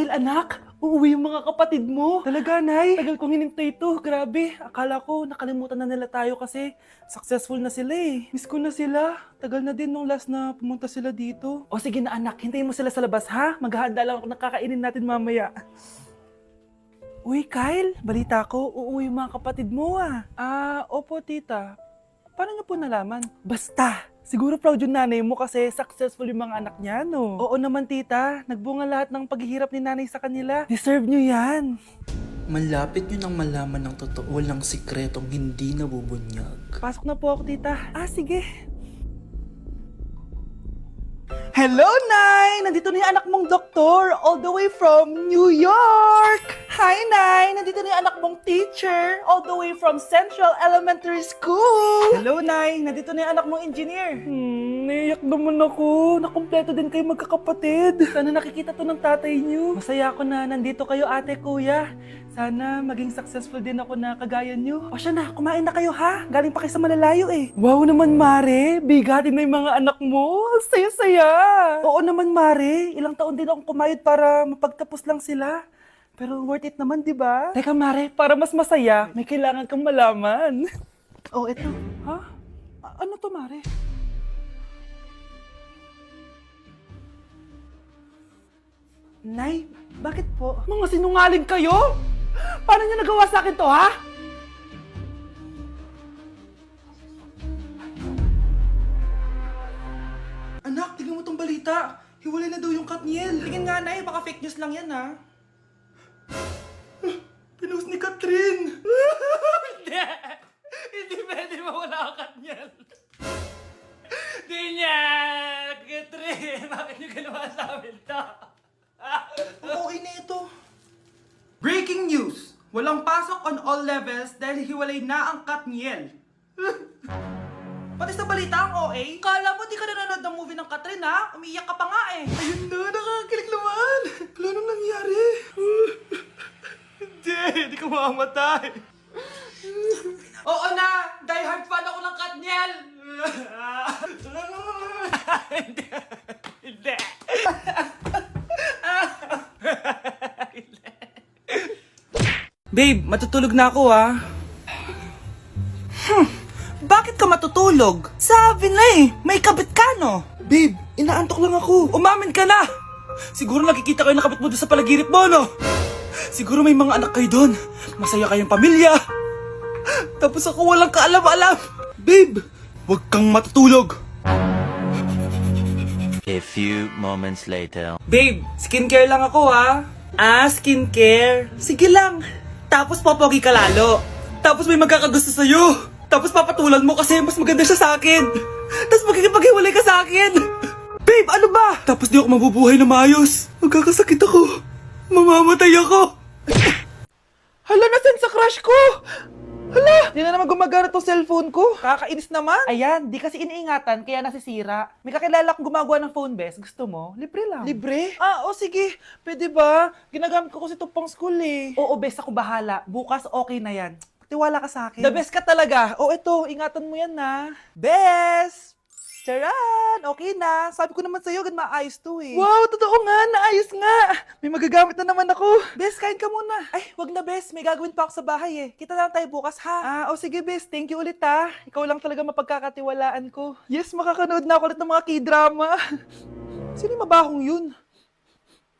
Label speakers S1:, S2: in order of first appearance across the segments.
S1: Kyle, anak, uuwi yung mga kapatid mo. Talaga, Nay? Tagal kong hinintay ito. Grabe, akala ko nakalimutan na nila tayo kasi successful na sila eh. Miss ko na sila. Tagal na din nung last na pumunta sila dito. O sige na anak, hintayin mo sila sa labas ha. Maghahanda lang ako ng kakainin natin mamaya. Uy, Kyle, balita ko, uuwi yung mga kapatid mo ah. Opo tita. Paano niyo po nalaman? Basta! Siguro proud yung nanay mo kasi successful yung mga anak niya, no? Oo naman, tita. Nagbunga lahat ng paghihirap ni nanay sa kanila. Deserve nyo yan.
S2: Malapit nyo nang malaman ng totoo lang sikretong hindi nabubunyag.
S1: Pasok na po ako, tita. Sige. Hello, Nay! Nandito na yung anak mong doktor all the way from New York! Hi, Nay! Nandito na yung anak mong teacher all the way from Central Elementary School! Hello, Nay! Nandito na yung anak mong engineer! Naiyak naman ako. Nakumpleto din kayo magkakapatid. Sana nakikita to ng tatay niyo. Masaya ako na nandito kayo, ate, kuya. Sana maging successful din ako na kagaya niyo. O siya na, kumain na kayo ha. Galing pa kayo sa malalayo eh. Wow naman, Mare. Bigatin na yung mga anak mo. Saya-saya. Oo naman, Mare. Ilang taon din akong kumayod para mapagtapos lang sila. Pero worth it naman, di ba? Teka, Mare, para mas masaya, may kailangan kang malaman. Oh, eto. Ha? Ano to, Mare? Nay, bakit po? Mga sinungaling kayo? Paano niyo nagawa sa akin to, ha? Anak, tingnan mo tong balita. Hiwalay na daw yung Katniel. Tingin nga, Nay. Baka fake news lang yan, ha? Pinost ni Catherine. Hindi. Hindi pwede mawala ang Katniel. Hindi niya. Catherine, bakit niyo ginawa sa amin to? Okay na ito. Breaking news! Walang pasok on all levels dahil hiwalay na ang Katniel. Pati sa balita ang OA, kala mo di ka nanonood ng movie ng Catherine ha? Umiiyak ka pa nga eh. Ayun na, nakakakilig naman. Wala nang nangyari. Hindi ka mamamatay. Oo na, die hard fan ako ng Katniel. Hindi. Hindi. Babe, matutulog na ako ah. Bakit ka matutulog? Sabi na eh, may kabit ka no? Babe, inaantok lang ako. Umamin ka na! Siguro nakikita kayo nakabit mo doon sa palagirit mo no? Siguro may mga anak kayo doon. Masaya kayong pamilya. Tapos ako walang kaalam-alam. Babe, huwag kang matutulog.
S3: A few moments later.
S1: Babe, skincare lang ako ha. Skincare. Sige lang. Tapos popogi ka lalo. Tapos may magkakagusto sa'yo. Tapos papatulan mo kasi mas maganda siya sa akin. Tapos magkikipaghiwalay ka sa akin. Babe, ano ba? Tapos di ako mabubuhay na maayos. Magkakasakit ako. Mamamatay ako. Hala, nasan sa crush ko? Hala, di na naman gumagana tong cellphone ko. Kakainis naman. Ayan, di kasi iniingatan kaya nasisira. May kakilala kong gumagawa ng phone best. Gusto mo? Libre lang. Libre? Sige. Pwede ba? Ginagamit ko kasi ito pang school eh. Oo, best, ako bahala. Bukas okay na yan. Tiwala ka sa akin. The best ka talaga. Ito, ingatan mo yan na. Best! Charan! Okay na. Sabi ko naman sa'yo, gan maayos to eh. Wow, totoo nga. Naayos nga. May magagamit na naman ako. Bes, kain ka muna. Ay, wag na Bes. May gagawin pa ako sa bahay eh. Kita na lang tayo bukas ha. Sige Bes. Thank you ulit ha. Ikaw lang talaga mapagkakatiwalaan ko. Yes, makakanood na ako ulit ng mga K-drama. Sino yung mabahong yun?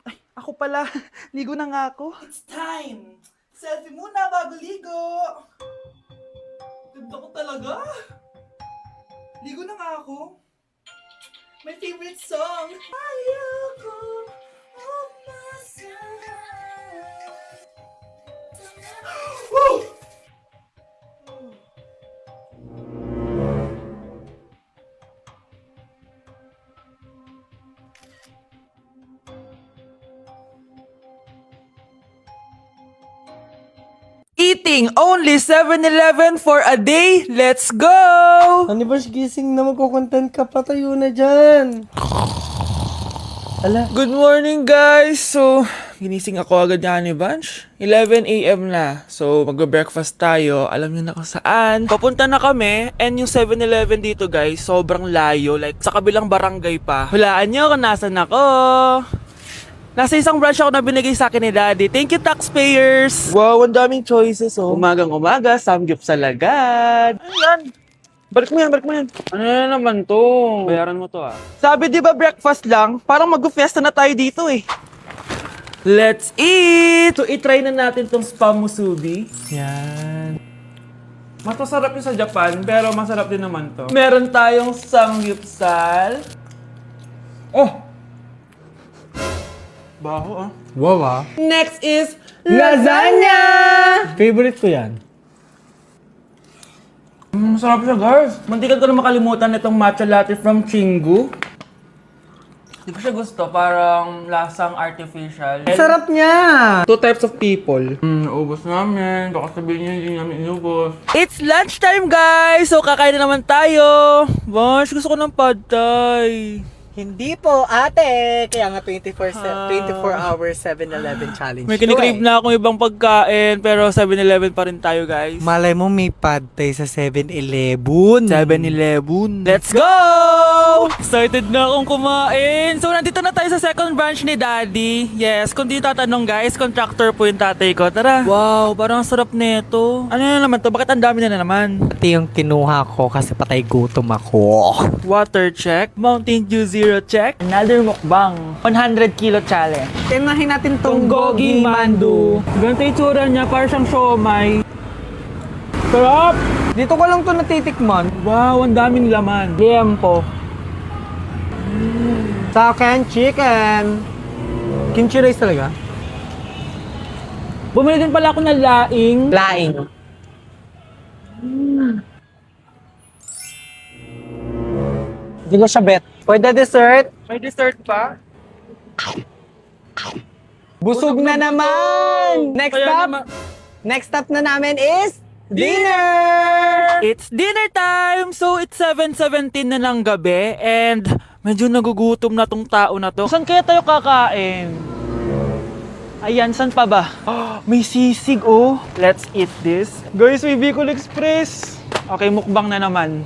S1: Ay, ako pala. Ligo na nga ako. It's time. Selfie muna bago ligo. Ganda ko talaga. Ligo na nga ako. My favorite song. Ayoko umasahan. Woo! Eating only 7-Eleven for a day. Let's go!
S4: Ano ba, gising na magkukontent ka, patayo na dyan. Ala,
S1: Good morning guys! So, ginising ako agad nga ni Bunch. 11 a.m. na. So, magbe-breakfast tayo. Alam niyo na kung saan. Papunta na kami. And yung 7-Eleven dito guys, sobrang layo. Like, sa kabilang barangay pa. Hulaan niyo kung nasan ako. Nasa isang branch ako na binigay sa akin ni Daddy. Thank you, taxpayers!
S4: Wow, ang daming choices, oh.
S1: Umagang-umaga, samgyupsal agad. Ano yan?
S4: Balik mo yan, balik mo yan.
S1: Ano na naman to? Bayaran mo to ah.
S4: Sabi di ba breakfast lang? Parang mag-fiesta na tayo dito eh.
S1: Let's eat! So, itry na natin tong spam musubi.
S4: Yan.
S1: Mas masarap yung sa Japan, pero masarap din naman to. Meron tayong samgyupsal. Oh! Baho ah.
S4: Wow, ah.
S1: Next is
S4: Lasagna! Favorite ko yan.
S1: Masarap siya, guys. Mantikan ko na makalimutan itong matcha latte from Chingu. Hindi ko siya gusto. Parang lasang artificial.
S4: Sarap niya!
S1: Two types of people. Naubos namin. Baka sabihin niyo hindi namin inubos. It's lunchtime, guys! So, kakain na naman tayo. Bosh, gusto ko ng pad thai.
S4: Hindi po, ate. Kaya nga 24 hours 7-Eleven challenge.
S1: May kinikrave na akong ibang pagkain, pero 7-Eleven pa rin tayo, guys.
S4: Malay mo may pad thai sa 7-Eleven.
S1: 7-Eleven. Let's go! Excited na akong kumain. So, nandito na tayo sa second branch ni Daddy. Yes, kung di tatanong guys, contractor po yung tatay ko. Tara. Wow, parang ang sarap nito. Ano na naman to? Bakit ang dami na naman?
S4: Ito yung kinuha ko kasi patay gutom ako.
S1: Water check. Mountain Dew Zero check. Another mukbang. 100 kilo challenge.
S4: Tinahin natin
S1: Tong Gogi Mandu. Ganito yung tsura niya, parang siyang siomay. Sarap!
S4: Dito ko lang to natitikman.
S1: Wow, ang daming laman. Liempo.
S4: Sa akin, chicken. Kimchi rice talaga?
S1: Bumili din pala ako ng laing.
S4: Laing. Hindi ko siya bet. Pwede dessert?
S1: May dessert pa?
S4: Busog na naman! Next
S1: Kaya
S4: stop?
S1: naman-
S4: Next stop na namin is dinner!
S1: It's dinner time! So, it's 7:17 na ng gabi and medyo nagugutom na tong tao na to. Saan kaya tayo kakain? Ayan, saan pa ba? May sisig, oh. Let's eat this. Guys, may Bicol Express. Okay, mukbang na naman.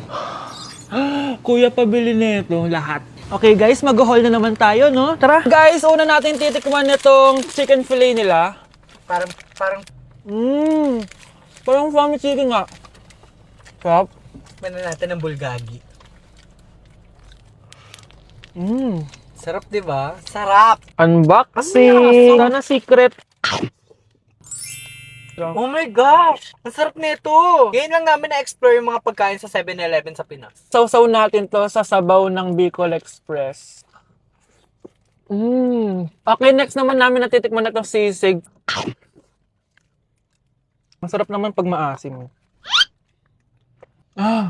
S1: Kuya, pabili nito lahat. Okay guys, mag-haul na naman tayo, no? Tara! Guys, una natin titikman nitong chicken fillet nila.
S4: Parang,
S1: Parang family chicken nga. Sarap.
S4: mana natin ng bulgagi. Sarap, di ba? Sarap!
S1: Unboxing! Sana secret.
S4: Oh my gosh! Ang sarap nito! Ngayon lang namin na-explore yung mga pagkain sa 7-Eleven sa Pinas.
S1: Sausaw natin to sa sabaw ng Bicol Express. Okay, next naman namin natitikman na itong sisig. Masarap naman pag maasim.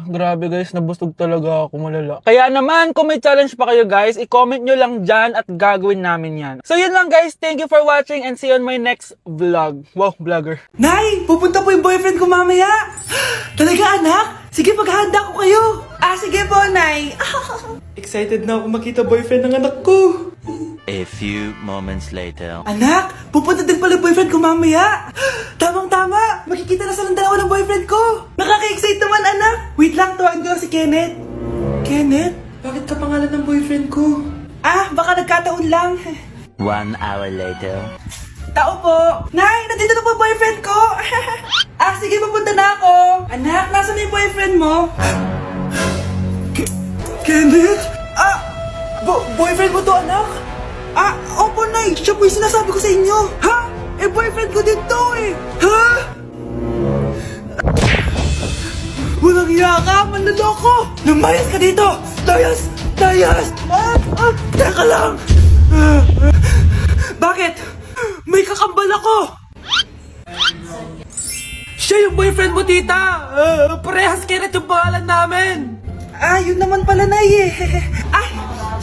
S1: Grabe guys, nabusog talaga ako, malala. Kaya naman, kung may challenge pa kayo guys, i-comment nyo lang dyan at gagawin namin yan. So yun lang guys, thank you for watching and see you on my next vlog. Wow, vlogger.
S5: Nay, pupunta po yung boyfriend ko mamaya. Talaga, anak? Sige, paghahanda ko kayo. Sige po, Nay.
S1: Excited na ako makita boyfriend ng anak ko.
S3: A few moments later.
S5: Anak, pupunta din pala yung boyfriend ko mamaya. Tamang-tama, makikita na silang dalawa ng boyfriend ko. Nakaka-excite naman, anak. Wait lang, tuwain ko lang si Kenneth. Kenneth? Bakit ka pangalan ng boyfriend ko? Baka nagkataon lang.
S3: 1 hour later.
S5: Tao po. Nay, nandito na po yung boyfriend ko. Sige, pupunta na ako. Anak, nasa na yung boyfriend mo? Kenneth? Boyfriend mo to, anak? Opo, Nay. Siya po yung sinasabi ko sa inyo. Ha? Boyfriend ko din to eh. Ha? Walang iya ka, manloloko. Lumayas ka dito. Layas! Teka lang. Bakit? May kakambal ako. Siya yung boyfriend mo, tita. Parehas Kenneth yung pangalan namin. Yun naman pala, Nay eh.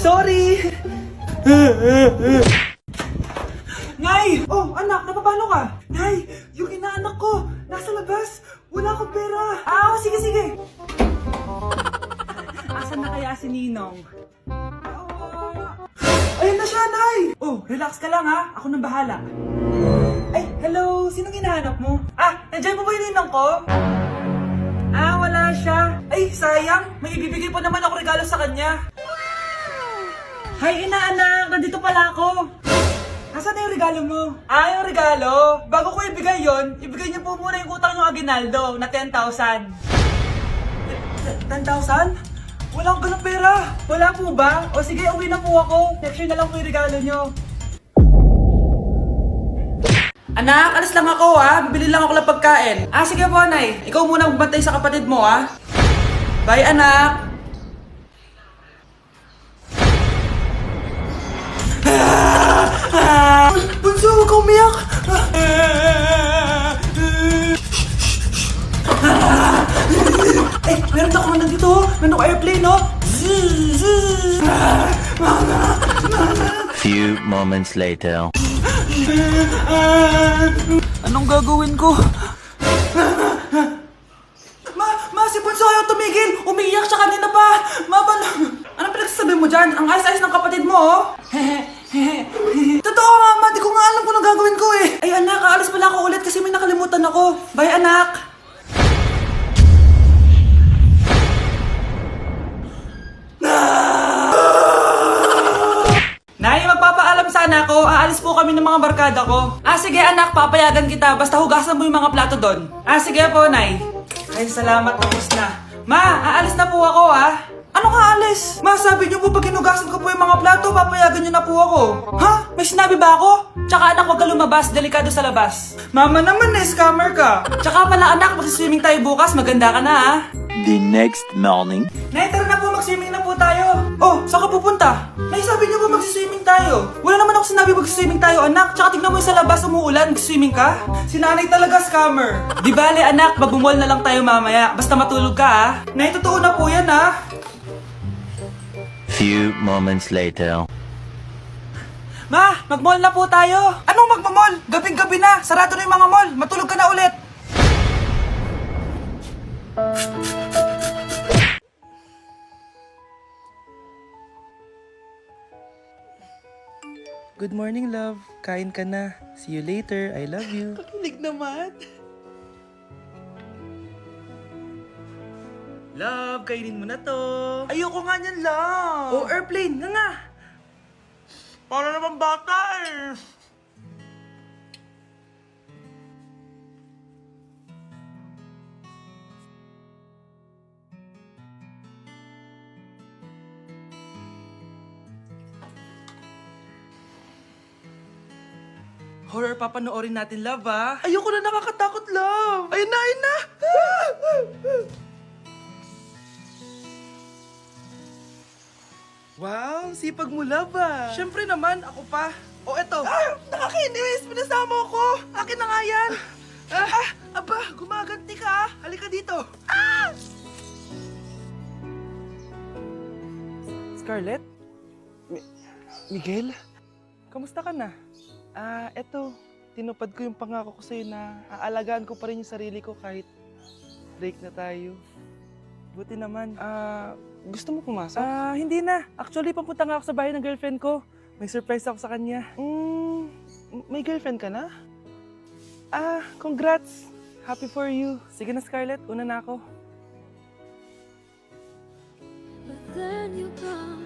S5: Sorry. Nay! Oh, anak, napapano ka? Nay, yung inaanak ko, nasa labas. Wala akong pera. Sige. Asan na kaya si Ninong? Ayun na siya, Nay! Oh, relax ka lang ha. Ako nang bahala. Hello. Sinong hinahanap mo? Nandiyan po ba yung Ninong ko? Wala siya. Sayang. May ibibigay pa naman ako regalo sa kanya. Hi, inaanak! Nandito pala ako!
S1: Nasaan na yung regalo mo? Ah, yung regalo? Bago ko ibigay yon, ibigay niyo po muna yung utang yung aginaldo na 10,000. 10,000? Wala akong ganong pera. Wala po ba? O sige, uwi na po ako. Next year na lang po yung regalo nyo. Anak, alis lang ako bibili lang ako ng pagkain. Ah, sige po, Nay. Ikaw muna magbantay sa kapatid mo Bye, anak.
S5: Bunso, huwag ka umiyak. Eh, meron na kumandan dito. Meron ako airplane, no?
S3: Few moments later.
S1: Anong gagawin ko?
S5: Ma, si Bunso ayaw tumigil. Umiiyak siya kanina pa. Ma, anong pinagsasabi mo dyan? Ang ayos-ayos ng kapatid mo, Totoo nga, ma. Di ko nga alam kung anong gagawin ko eh. Ay, anak, aalis pala ako ulit kasi may nakalimutan ako. Bye, anak.
S1: Nay, magpapaalam sana ako. Aalis po kami ng mga barkada ko. Ah, sige anak, papayagan kita. Basta hugasan mo yung mga plato doon. Ah, sige po, Nay. Ay, salamat. Tapos na. Ma, aalis na po ako,
S5: Ano nga alis? Ma, sabi niyo po pag hinugasan ko po yung mga plato, papayagan niyo na po ako.
S1: Ha? May sinabi ba ako? Tsaka anak, huwag ka lumabas. Delikado sa labas.
S5: Mama naman scammer ka.
S1: Tsaka pala anak, mag-swimming tayo bukas. Maganda ka na
S3: The next morning.
S1: Nay, tara na po. Mag-swimming na po tayo. Oh, saan ka pupunta?
S5: Nay, sabi niyo po mag-swimming tayo.
S1: Wala naman ako sinabi mag-swimming tayo, anak. Tsaka tignan mo yung sa labas, umuulan. Mag-swimming ka?
S5: Si nanay talaga scammer.
S1: Di bale, anak. Magbumol na lang tayo mamaya. Basta matulog ka,
S5: Nay, totoo na po yan
S3: Few moments later.
S1: Ma, mag-mall na po tayo.
S5: Anong magmamall? Gabing-gabi na. Sarado na yung mga mall. Matulog ka na ulit.
S4: Good morning, love. Kain ka na. See you later. I love you.
S5: Kilig naman.
S4: Love, kainin mo na to.
S5: Ayoko nga niyan lang.
S4: Oh, airplane. Nga.
S5: Para naman bata
S4: Horror papanoorin natin, love,
S5: Ayoko na, nakakatakot, love. Ayun na, ayun na.
S4: Wow, sipag mo, love,
S5: Siyempre naman, ako pa. O eto. Nakakainis! Pinasama ako! Akin na nga yan! Aba, gumaganti ka Halika dito!
S4: Scarlett? Miguel? Kamusta ka na? Eto, tinupad ko yung pangako ko sa'yo na aalagaan ko pa rin yung sarili ko kahit break na tayo. Buti naman. Gusto mo pumasok? Hindi na. Actually, papunta nga ako sa bahay ng girlfriend ko. May surprise ako sa kanya. May girlfriend ka na? Congrats! Happy for you. Sige na, Scarlett. Una na ako.
S6: But then you come